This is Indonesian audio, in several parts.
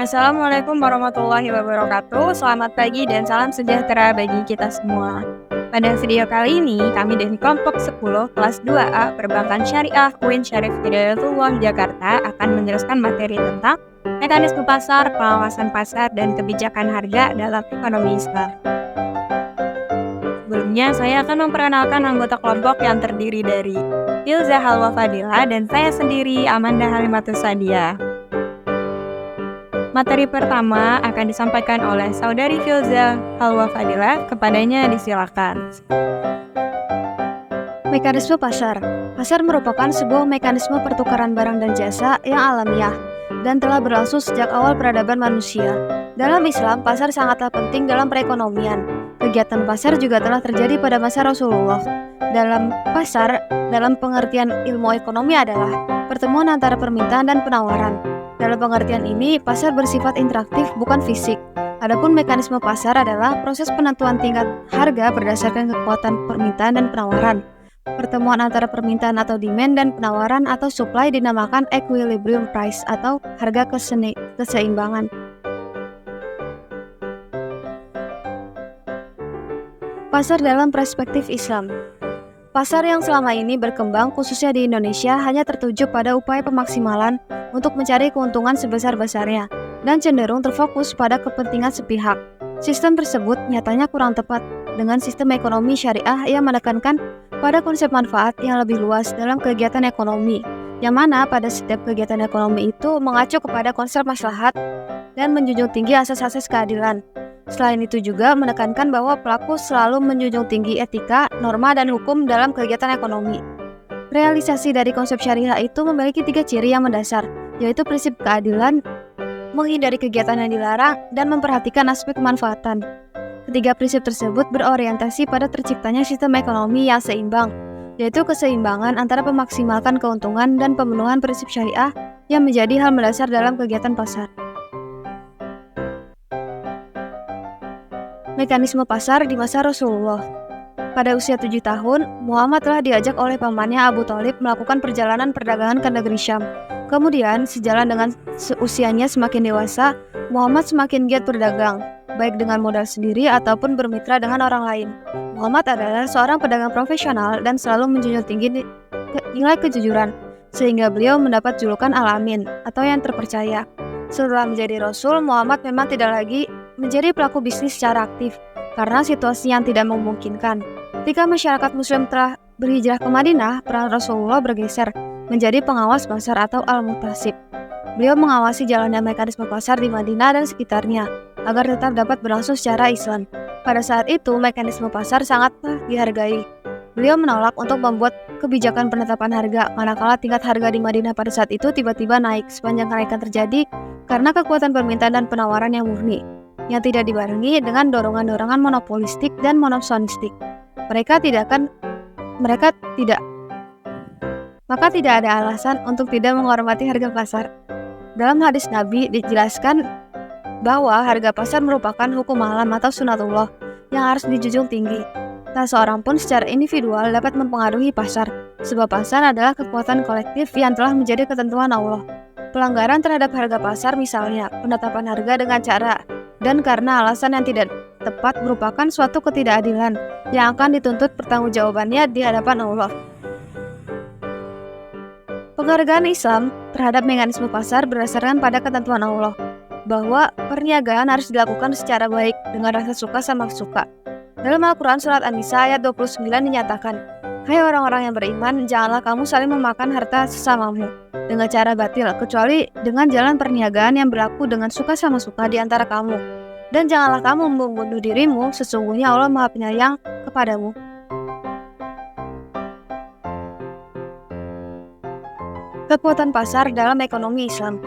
Assalamualaikum warahmatullahi wabarakatuh. Selamat pagi dan salam sejahtera bagi kita semua. Pada video kali ini, kami dari kelompok 10 kelas 2A Perbankan Syariah Queen Syarif Hidayatullah Jakarta akan menjelaskan materi tentang mekanisme pasar, pengawasan pasar, dan kebijakan harga dalam ekonomi Islam. Sebelumnya, saya akan memperkenalkan anggota kelompok yang terdiri dari Filza Halwa Fadila dan saya sendiri Amanda Halimatus Sadia. Materi pertama akan disampaikan oleh Saudari Filza Halwa Fadila, kepadanya disilakan. Mekanisme pasar. Pasar merupakan sebuah mekanisme pertukaran barang dan jasa yang alamiah dan telah berlangsung sejak awal peradaban manusia. Dalam Islam, pasar sangatlah penting dalam perekonomian. Kegiatan pasar juga telah terjadi pada masa Rasulullah. Dalam pasar, dalam pengertian ilmu ekonomi adalah pertemuan antara permintaan dan penawaran. Dalam pengertian ini, pasar bersifat interaktif bukan fisik. Adapun mekanisme pasar adalah proses penentuan tingkat harga berdasarkan kekuatan permintaan dan penawaran. Pertemuan antara permintaan atau demand dan penawaran atau supply dinamakan equilibrium price atau harga keseimbangan. Pasar dalam perspektif Islam. Pasar yang selama ini berkembang khususnya di Indonesia hanya tertuju pada upaya pemaksimalan untuk mencari keuntungan sebesar-besarnya dan cenderung terfokus pada kepentingan sepihak. Sistem tersebut nyatanya kurang tepat dengan sistem ekonomi syariah yang menekankan pada konsep manfaat yang lebih luas dalam kegiatan ekonomi, yang mana pada setiap kegiatan ekonomi itu mengacu kepada konsep maslahat dan menjunjung tinggi asas-asas keadilan. Selain itu juga menekankan bahwa pelaku selalu menjunjung tinggi etika, norma, dan hukum dalam kegiatan ekonomi. Realisasi dari konsep syariah itu memiliki 3 ciri yang mendasar, yaitu prinsip keadilan, menghindari kegiatan yang dilarang, dan memperhatikan aspek kemanfaatan. Ketiga prinsip tersebut berorientasi pada terciptanya sistem ekonomi yang seimbang, yaitu keseimbangan antara memaksimalkan keuntungan dan pemenuhan prinsip syariah yang menjadi hal mendasar dalam kegiatan pasar. Mekanisme pasar di masa Rasulullah. Pada usia 7 tahun, Muhammad telah diajak oleh pamannya Abu Thalib melakukan perjalanan perdagangan ke negeri Syam. Kemudian, sejalan dengan usianya semakin dewasa, Muhammad semakin giat berdagang, baik dengan modal sendiri ataupun bermitra dengan orang lain. Muhammad adalah seorang pedagang profesional dan selalu menjunjung tinggi nilai kejujuran, sehingga beliau mendapat julukan Al-Amin atau yang terpercaya. Setelah menjadi Rasul, Muhammad memang tidak lagi menjadi pelaku bisnis secara aktif karena situasi yang tidak memungkinkan. Ketika masyarakat Muslim telah berhijrah ke Madinah, peran Rasulullah bergeser menjadi pengawas pasar atau al-muhtasib. Beliau mengawasi jalannya mekanisme pasar di Madinah dan sekitarnya agar tetap dapat berlangsung secara Islam. Pada saat itu, mekanisme pasar sangatlah dihargai. Beliau menolak untuk membuat kebijakan penetapan harga, manakala tingkat harga di Madinah pada saat itu tiba-tiba naik. Sepanjang kenaikan terjadi karena kekuatan permintaan dan penawaran yang murni, yang tidak dibarengi dengan dorongan-dorongan monopolistik dan monosonistik. Maka tidak ada alasan untuk tidak menghormati harga pasar. Dalam hadis Nabi dijelaskan bahwa harga pasar merupakan hukum alam atau sunatullah yang harus dijunjung tinggi. Tak seorang pun secara individual dapat mempengaruhi pasar, sebab pasar adalah kekuatan kolektif yang telah menjadi ketentuan Allah. Pelanggaran terhadap harga pasar misalnya penetapan harga dengan cara dan karena alasan yang tidak tepat merupakan suatu ketidakadilan yang akan dituntut pertanggungjawabannya di hadapan Allah. Penghargaan Islam terhadap mekanisme pasar berdasarkan pada ketentuan Allah, bahwa perniagaan harus dilakukan secara baik dengan rasa suka sama suka. Dalam Al-Quran Surat An-Nisa ayat 29 dinyatakan, "Hai orang-orang yang beriman, janganlah kamu saling memakan harta sesamamu dengan cara batil, kecuali dengan jalan perniagaan yang berlaku dengan suka sama suka di antara kamu. Dan janganlah kamu membunuh dirimu, sesungguhnya Allah Maha Penyayang kepadamu." Kekuatan pasar dalam ekonomi Islam.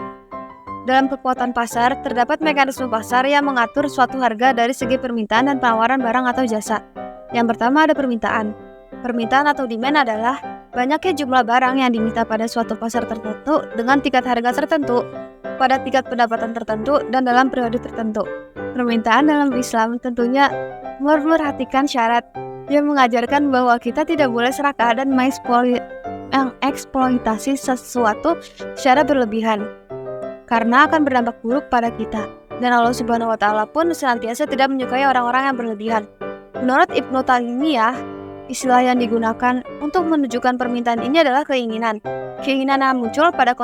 Dalam kekuatan pasar, terdapat mekanisme pasar yang mengatur suatu harga dari segi permintaan dan penawaran barang atau jasa. Yang pertama ada permintaan. Permintaan atau demand adalah banyaknya jumlah barang yang diminta pada suatu pasar tertentu dengan tingkat harga tertentu, pada tingkat pendapatan tertentu, dan dalam periode tertentu. Permintaan dalam Islam tentunya memperhatikan syarat yang mengajarkan bahwa kita tidak boleh serakah dan mengeksploitasi sesuatu secara berlebihan. karena akan berdampak buruk pada kita. Dan Allah Subhanahu wa Ta'ala pun senantiasa tidak menyukai orang-orang yang berlebihan. Menurut Ibnu Taimiyah, istilah yang digunakan untuk menunjukkan permintaan ini adalah keinginan. Keinginan yang muncul pada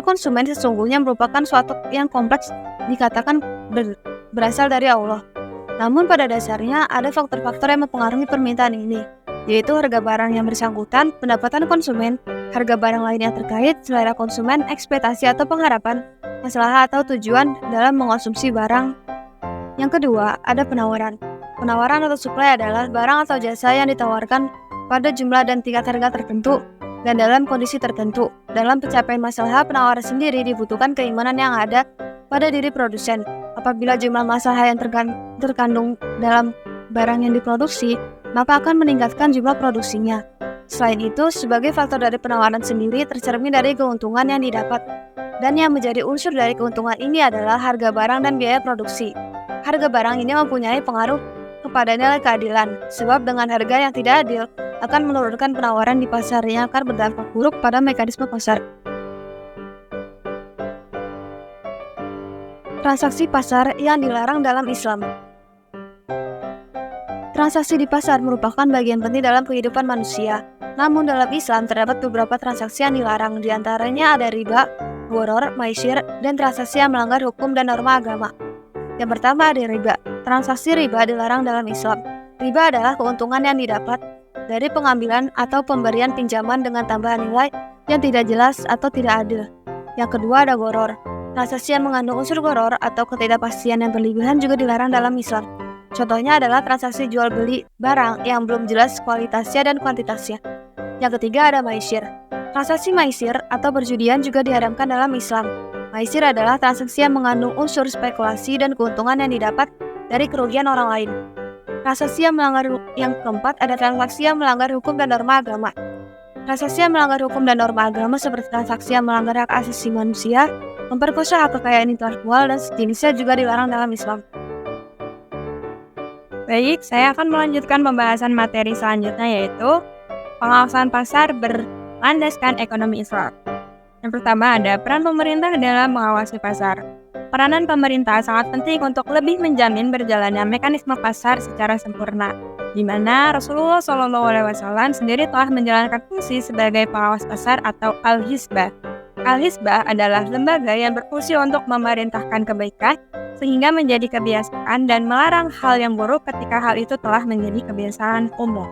konsumen sesungguhnya merupakan suatu yang kompleks dikatakan berasal dari Allah. Namun pada dasarnya ada faktor-faktor yang mempengaruhi permintaan ini, yaitu harga barang yang bersangkutan, pendapatan konsumen, harga barang lain yang terkait, selera konsumen, ekspektasi atau pengharapan, masalah atau tujuan dalam mengonsumsi barang. Yang kedua, ada penawaran. Penawaran atau supply adalah barang atau jasa yang ditawarkan pada jumlah dan tingkat harga tertentu dan dalam kondisi tertentu. Dalam pencapaian masalah penawaran sendiri dibutuhkan keimanan yang ada pada diri produsen. Apabila jumlah masalah yang terkandung dalam barang yang diproduksi, maka akan meningkatkan jumlah produksinya. Selain itu, sebagai faktor dari penawaran sendiri tercermin dari keuntungan yang didapat. Dan yang menjadi unsur dari keuntungan ini adalah harga barang dan biaya produksi. Harga barang ini mempunyai pengaruh kepada nilai keadilan, sebab dengan harga yang tidak adil akan menurunkan penawaran di pasar yang akan berdampak buruk pada mekanisme pasar. Transaksi pasar yang dilarang dalam Islam. Transaksi di pasar merupakan bagian penting dalam kehidupan manusia. Namun dalam Islam terdapat beberapa transaksi yang dilarang, di antaranya ada riba, gharar, maisir, dan transaksi yang melanggar hukum dan norma agama. Yang pertama ada riba. Transaksi riba dilarang dalam Islam. Riba adalah keuntungan yang didapat dari pengambilan atau pemberian pinjaman dengan tambahan nilai yang tidak jelas atau tidak adil. Yang kedua ada gharar. Transaksi yang mengandung unsur gharar atau ketidakpastian yang berlebihan juga dilarang dalam Islam. Contohnya adalah transaksi jual beli barang yang belum jelas kualitasnya dan kuantitasnya. Yang ketiga ada maisir. Transaksi maisir atau perjudian juga diharamkan dalam Islam. Maisir adalah transaksi yang mengandung unsur spekulasi dan keuntungan yang didapat dari kerugian orang lain. Transaksi yang keempat ada transaksi yang melanggar hukum dan norma agama. Transaksi yang melanggar hukum dan norma agama seperti transaksi yang melanggar hak asasi manusia, memperkosa hak kekayaan intelektual, dan sejenisnya juga dilarang dalam Islam. Baik, saya akan melanjutkan pembahasan materi selanjutnya yaitu pengawasan pasar berlandaskan ekonomi Islam. Yang pertama ada peran pemerintah dalam mengawasi pasar. Peranan pemerintah sangat penting untuk lebih menjamin berjalannya mekanisme pasar secara sempurna, di mana Rasulullah SAW sendiri telah menjalankan fungsi sebagai pengawas pasar atau Al-Hizbah. Al-Hizbah adalah lembaga yang berfungsi untuk memerintahkan kebaikan sehingga menjadi kebiasaan dan melarang hal yang buruk ketika hal itu telah menjadi kebiasaan umum.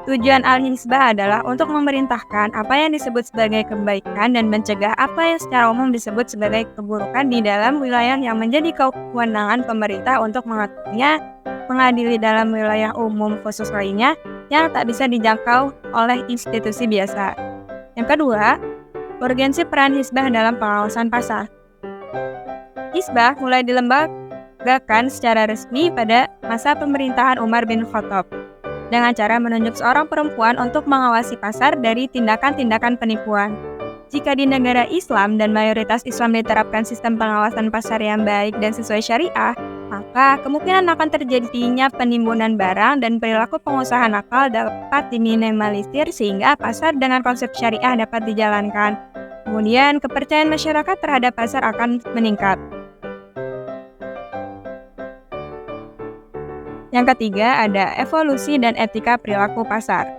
Tujuan Al-Hizbah adalah untuk memerintahkan apa yang disebut sebagai kebaikan dan mencegah apa yang secara umum disebut sebagai keburukan di dalam wilayah yang menjadi kewenangan pemerintah untuk mengaturnya, mengadili dalam wilayah umum khusus lainnya yang tak bisa dijangkau oleh institusi biasa. Yang kedua, urgensi peran Hizbah dalam pengawasan pasar. Hizbah mulai dilembagakan secara resmi pada masa pemerintahan Umar bin Khattab dengan cara menunjuk seorang perempuan untuk mengawasi pasar dari tindakan-tindakan penipuan. Jika di negara Islam dan mayoritas Islam diterapkan sistem pengawasan pasar yang baik dan sesuai syariah, maka kemungkinan akan terjadinya penimbunan barang dan perilaku pengusaha nakal dapat diminimalisir sehingga pasar dengan konsep syariah dapat dijalankan. Kemudian kepercayaan masyarakat terhadap pasar akan meningkat. Yang ketiga ada evolusi dan etika perilaku pasar.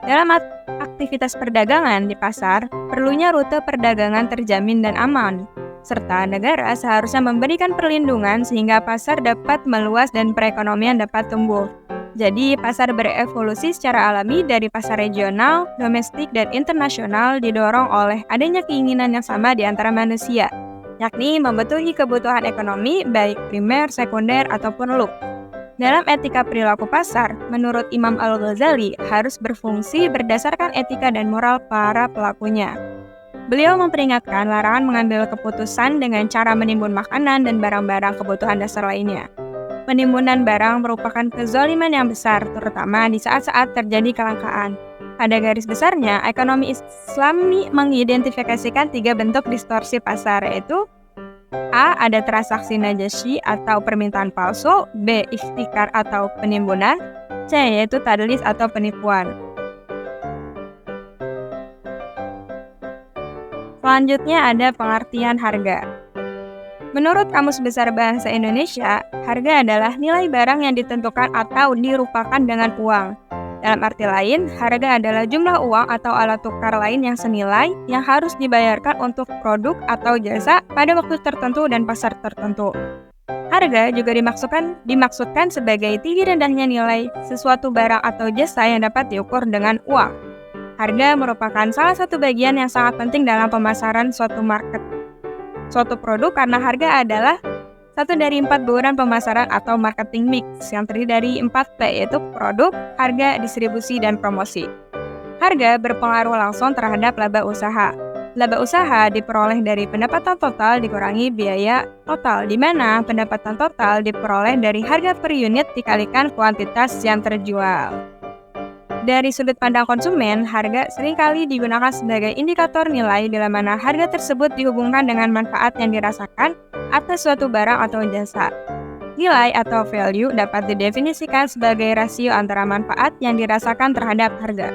Dalam aktivitas perdagangan di pasar, perlunya rute perdagangan terjamin dan aman, serta negara seharusnya memberikan perlindungan sehingga pasar dapat meluas dan perekonomian dapat tumbuh. Jadi, pasar berevolusi secara alami dari pasar regional, domestik, dan internasional didorong oleh adanya keinginan yang sama di antara manusia, yakni memenuhi kebutuhan ekonomi baik primer, sekunder, ataupun lup. Dalam etika perilaku pasar, menurut Imam Al-Ghazali harus berfungsi berdasarkan etika dan moral para pelakunya. Beliau memperingatkan larangan mengambil keputusan dengan cara menimbun makanan dan barang-barang kebutuhan dasar lainnya. Penimbunan barang merupakan kezaliman yang besar, terutama di saat-saat terjadi kelangkaan. Pada garis besarnya, ekonomi Islami mengidentifikasikan 3 bentuk distorsi pasar, yaitu A. Ada transaksi najasyi atau permintaan palsu. B. Ihtikar atau penimbunan. C. Yaitu tadlis atau penipuan. Selanjutnya ada pengertian harga. Menurut Kamus Besar Bahasa Indonesia, harga adalah nilai barang yang ditentukan atau dirupakan dengan uang. Dalam arti lain, harga adalah jumlah uang atau alat tukar lain yang senilai yang harus dibayarkan untuk produk atau jasa pada waktu tertentu dan pasar tertentu. Harga juga dimaksudkan sebagai tinggi rendahnya nilai sesuatu barang atau jasa yang dapat diukur dengan uang. Harga merupakan salah satu bagian yang sangat penting dalam pemasaran suatu produk karena harga adalah satu dari 4 bauran pemasaran atau marketing mix yang terdiri dari 4P, yaitu produk, harga, distribusi, dan promosi. Harga berpengaruh langsung terhadap laba usaha. Laba usaha diperoleh dari pendapatan total dikurangi biaya total, di mana pendapatan total diperoleh dari harga per unit dikalikan kuantitas yang terjual. Dari sudut pandang konsumen, harga seringkali digunakan sebagai indikator nilai bila mana harga tersebut dihubungkan dengan manfaat yang dirasakan atas suatu barang atau jasa. Nilai atau value dapat didefinisikan sebagai rasio antara manfaat yang dirasakan terhadap harga.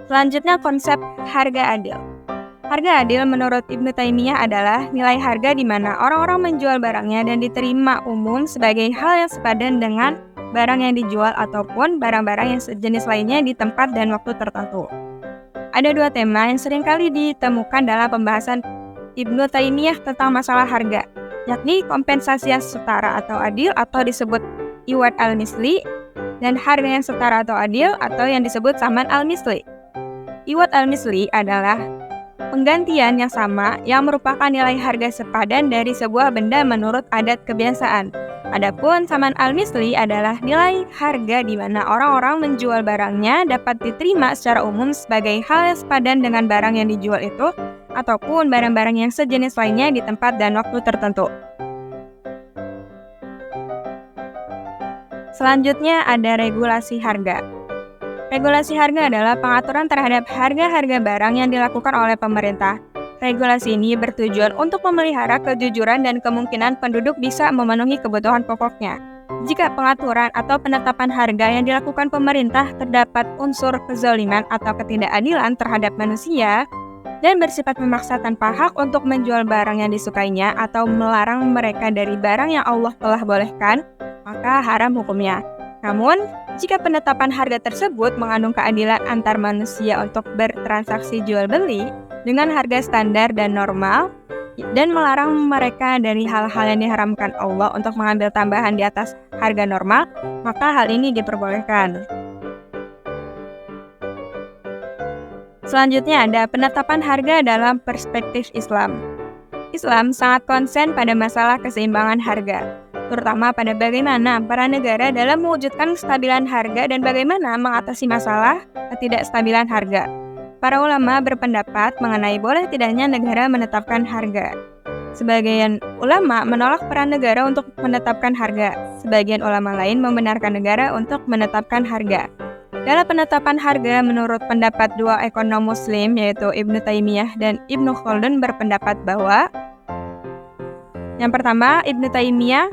Selanjutnya, konsep harga adil. Harga adil menurut Ibnu Taimiyah adalah nilai harga di mana orang-orang menjual barangnya dan diterima umum sebagai hal yang sepadan dengan barang yang dijual ataupun barang-barang yang sejenis lainnya di tempat dan waktu tertentu. Ada 2 tema yang seringkali ditemukan dalam pembahasan Ibnu Taimiyah tentang masalah harga, yakni kompensasi yang setara atau adil atau disebut iwad al-misli, dan harga yang setara atau adil atau yang disebut saman al-misli. Iwad al-misli adalah penggantian yang sama yang merupakan nilai harga sepadan dari sebuah benda menurut adat kebiasaan. Adapun saman al-misli adalah nilai harga di mana orang-orang menjual barangnya dapat diterima secara umum sebagai hal yang sepadan dengan barang yang dijual itu ataupun barang-barang yang sejenis lainnya di tempat dan waktu tertentu. Selanjutnya ada regulasi harga. Regulasi harga adalah pengaturan terhadap harga-harga barang yang dilakukan oleh pemerintah. Regulasi ini bertujuan untuk memelihara kejujuran dan kemungkinan penduduk bisa memenuhi kebutuhan pokoknya. Jika pengaturan atau penetapan harga yang dilakukan pemerintah terdapat unsur kezaliman atau ketidakadilan terhadap manusia dan bersifat memaksa tanpa hak untuk menjual barang yang disukainya atau melarang mereka dari barang yang Allah telah bolehkan, maka haram hukumnya. Namun, jika penetapan harga tersebut mengandung keadilan antar manusia untuk bertransaksi jual-beli dengan harga standar dan normal, dan melarang mereka dari hal-hal yang diharamkan Allah untuk mengambil tambahan di atas harga normal, maka hal ini diperbolehkan. Selanjutnya ada penetapan harga dalam perspektif Islam. Islam sangat konsen pada masalah keseimbangan harga, terutama pada bagaimana para negara dalam mewujudkan kestabilan harga dan bagaimana mengatasi masalah ketidakstabilan harga. Para ulama berpendapat mengenai boleh tidaknya negara menetapkan harga. Sebagian ulama menolak peran negara untuk menetapkan harga. Sebagian ulama lain membenarkan negara untuk menetapkan harga. Dalam penetapan harga, menurut pendapat 2 ekonom muslim yaitu Ibnu Taimiyah dan Ibnu Khaldun berpendapat bahwa yang pertama, Ibnu Taimiyah,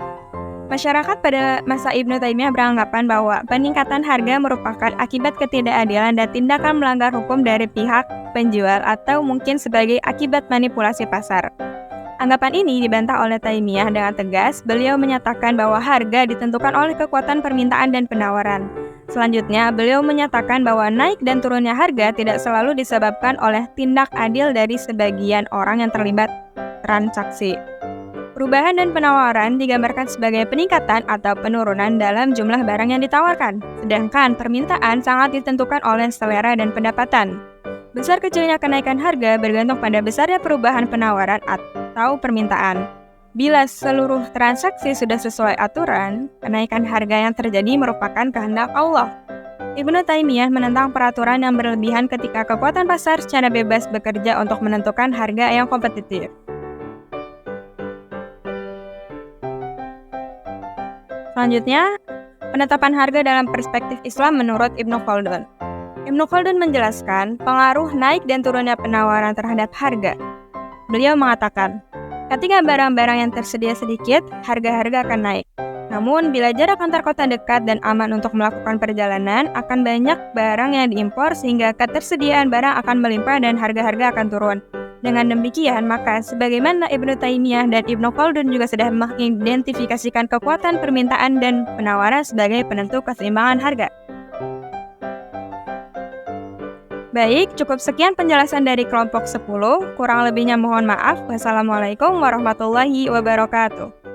masyarakat pada masa Ibnu Taimiyah beranggapan bahwa peningkatan harga merupakan akibat ketidakadilan dan tindakan melanggar hukum dari pihak penjual atau mungkin sebagai akibat manipulasi pasar. Anggapan ini dibantah oleh Taimiyah dengan tegas. Beliau menyatakan bahwa harga ditentukan oleh kekuatan permintaan dan penawaran. Selanjutnya, beliau menyatakan bahwa naik dan turunnya harga tidak selalu disebabkan oleh tindak adil dari sebagian orang yang terlibat transaksi. Perubahan dan penawaran digambarkan sebagai peningkatan atau penurunan dalam jumlah barang yang ditawarkan, sedangkan permintaan sangat ditentukan oleh selera dan pendapatan. Besar kecilnya kenaikan harga bergantung pada besarnya perubahan penawaran atau permintaan. Bila seluruh transaksi sudah sesuai aturan, kenaikan harga yang terjadi merupakan kehendak Allah. Ibnu Taimiyah menentang peraturan yang berlebihan ketika kekuatan pasar secara bebas bekerja untuk menentukan harga yang kompetitif. Selanjutnya, penetapan harga dalam perspektif Islam menurut Ibnu Khaldun. Ibnu Khaldun menjelaskan pengaruh naik dan turunnya penawaran terhadap harga. Beliau mengatakan, ketika barang-barang yang tersedia sedikit, harga-harga akan naik. Namun, bila jarak antar kota dekat dan aman untuk melakukan perjalanan, akan banyak barang yang diimpor sehingga ketersediaan barang akan melimpah dan harga-harga akan turun. Dengan demikian, maka sebagaimana Ibnu Taimiyah dan Ibnu Khaldun juga sudah mengidentifikasikan kekuatan permintaan dan penawaran sebagai penentu keseimbangan harga. Baik, cukup sekian penjelasan dari kelompok 10. Kurang lebihnya mohon maaf. Wassalamualaikum warahmatullahi wabarakatuh.